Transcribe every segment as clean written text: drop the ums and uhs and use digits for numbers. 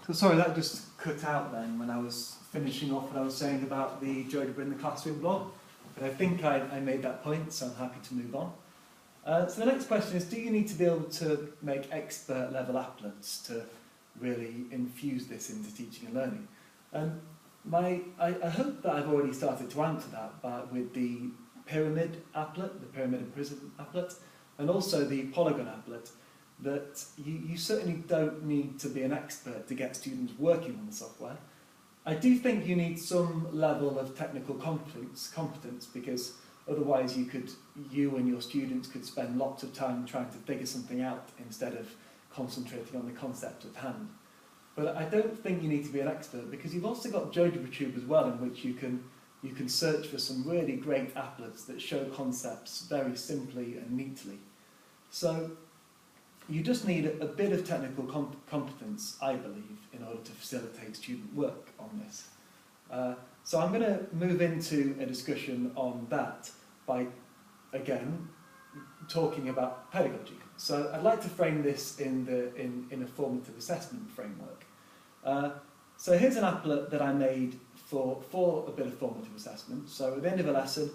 So sorry, that just cut out then when I was finishing off what I was saying about the Geogebra in the Classroom blog. But I think I made that point, so I'm happy to move on. So the next question is, do you need to be able to make expert level applets to really infuse this into teaching and learning? I hope that I've already started to answer that with the pyramid applet, the pyramid and prism applet, and also the polygon applet, that you certainly don't need to be an expert to get students working on the software. I do think you need some level of technical competence, because otherwise you and your students could spend lots of time trying to figure something out instead of concentrating on the concept at hand. But I don't think you need to be an expert, because you've also got GeoGebraTube as well, in which you can search for some really great applets that show concepts very simply and neatly. So you just need a bit of technical competence, I believe, in order to facilitate student work on this. So I'm going to move into a discussion on that by, again, talking about pedagogy. So I'd like to frame this in a formative assessment framework. So here's an applet that I made for a bit of formative assessment. So at the end of a lesson,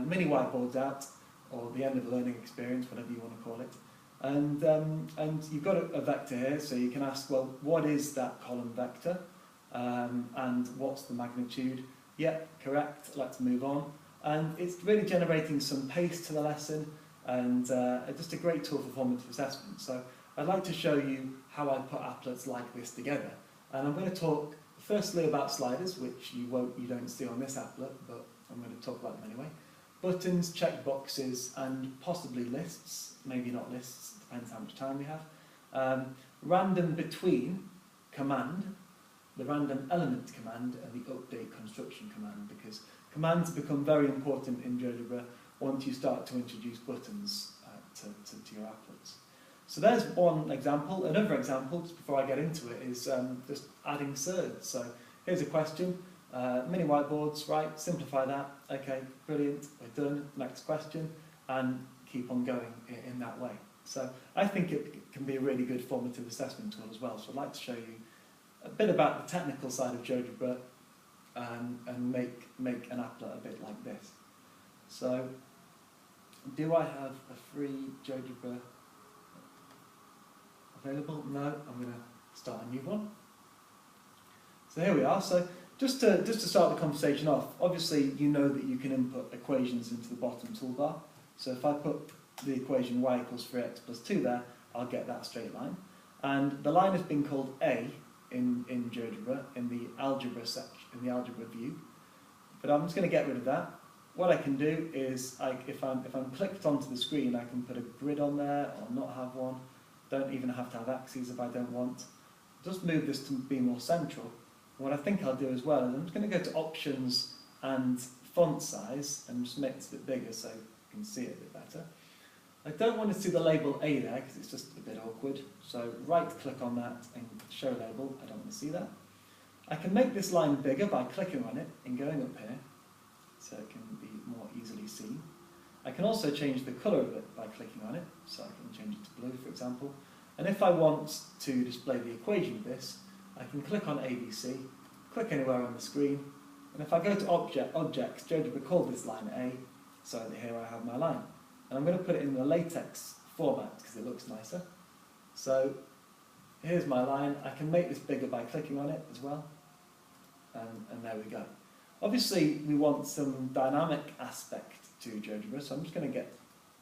mini whiteboards out, or the end of a learning experience, whatever you want to call it. And you've got a vector here, so you can ask, well, what is that column vector? And what's the magnitude? Yep, correct, let's move on. And it's really generating some pace to the lesson, and just a great tool for formative assessment. So I'd like to show you how I put applets like this together. And I'm going to talk firstly about sliders, which you don't see on this applet, but I'm going to talk about them anyway. Buttons, checkboxes, and possibly lists, maybe not lists, depends how much time we have. Random between command, the random element command, and the update construction command, because commands become very important in GeoGebra once you start to introduce buttons to your applets. So there's one example. Another example, just before I get into it, is just adding surds. So here's a question. Mini whiteboards, right, simplify that, okay, brilliant, we're done, next question, and keep on going in that way. So I think it can be a really good formative assessment tool as well, so I'd like to show you a bit about the technical side of GeoGebra and make an applet a bit like this. So, do I have a free GeoGebra available? No, I'm going to start a new one. So here we are. So just to start the conversation off, obviously you know that you can input equations into the bottom toolbar. So if I put the equation y equals 3x plus 2 there, I'll get that straight line. And the line has been called A in GeoGebra in the algebra section, in the algebra view. But I'm just going to get rid of that. What I can do is, if I'm clicked onto the screen, I can put a grid on there or not have one. Don't even have to have axes if I don't want. Just move this to be more central. What I think I'll do as well is I'm just going to go to options and font size and just make this a bit bigger so you can see it a bit better. I don't want to see the label A there because it's just a bit awkward. So right click on that and show label. I don't want to see that. I can make this line bigger by clicking on it and going up here so it can be more easily seen. I can also change the colour of it by clicking on it. So I can change it to blue, for example. And if I want to display the equation of this, I can click on ABC, click anywhere on the screen, and if I go to objects, GeoGebra called this line A, so here I have my line. And I'm going to put it in the latex format because it looks nicer. So here's my line. I can make this bigger by clicking on it as well, and there we go. Obviously, we want some dynamic aspect to GeoGebra, so I'm just going to get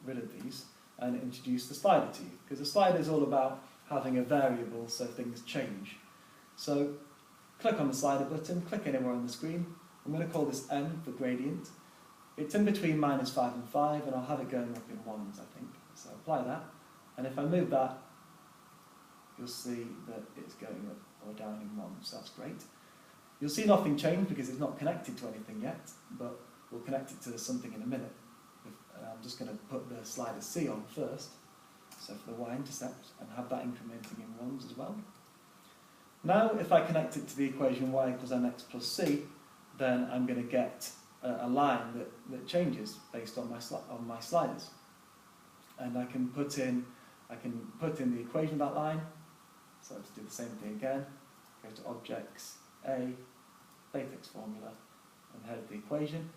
rid of these and introduce the slider to you, because the slider is all about having a variable so things change. So click on the slider button, click anywhere on the screen. I'm going to call this M for gradient. It's in between -5 and 5, and I'll have it going up in ones, I think. So apply that, and if I move that, you'll see that it's going up or down in ones. So that's great. You'll see nothing change because it's not connected to anything yet, but we'll connect it to something in a minute. I'm just going to put the slider C on first, so for the y-intercept, and have that incrementing in ones as well. Now, if I connect it to the equation y equals mx plus c, then I'm going to get a line that changes based on my sliders. And I can put in the equation of that line. So let's do the same thing again. go to Objects, A, latex formula, and head of the equation.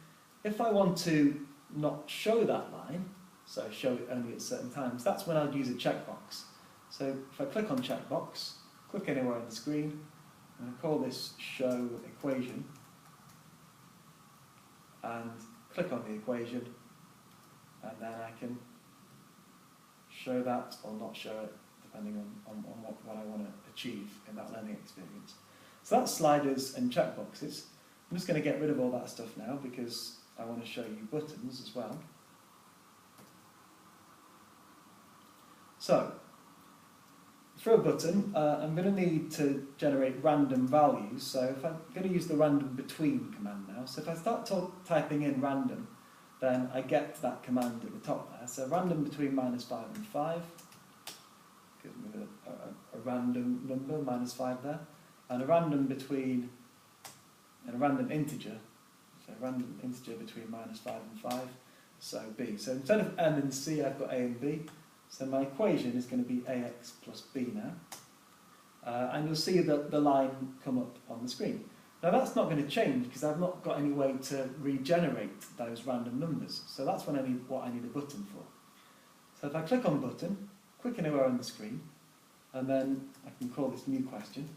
If I want to not show that line, so show it only at certain times, that's when I'd use a checkbox. So if I click on checkbox, click anywhere on the screen, and I call this show equation, and click on the equation, and then I can show that or not show it, depending on what I want to achieve in that learning experience. So that's sliders and checkboxes. I'm just going to get rid of all that stuff now because I want to show you buttons as well. So, for a button, I'm going to need to generate random values. So if I'm going to use the random between command now, so if I start typing in random, then I get that command at the top there. So random between -5 and 5 gives me a random number, -5 there, and a random between, and a random integer, so random integer between -5 and 5, so b. So instead of m and c, I've got a and b. So my equation is going to be ax plus b now. And you'll see the line come up on the screen. Now that's not going to change because I've not got any way to regenerate those random numbers. So that's what I need a button for. So if I click on button, click anywhere on the screen, and then I can call this new question.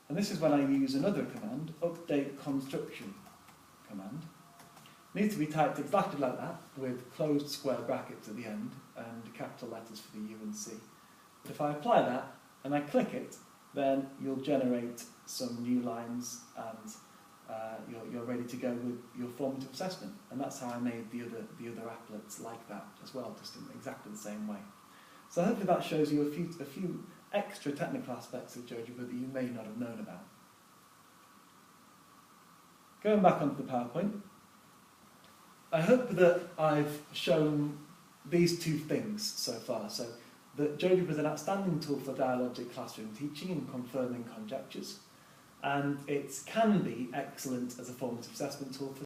And this is when I use another command, update construction command. It needs to be typed exactly like that, with closed square brackets at the end and capital letters for the U and C. But if I apply that and I click it, then you'll generate some new lines and you're ready to go with your formative assessment. And that's how I made the other applets like that as well, just in exactly the same way. So hopefully that shows you a few extra technical aspects of Geogebra that you may not have known about. Going back onto the PowerPoint, I hope that I've shown these two things so far. So that Geogebra is an outstanding tool for dialogic classroom teaching and confirming conjectures, and it can be excellent as a formative assessment tool for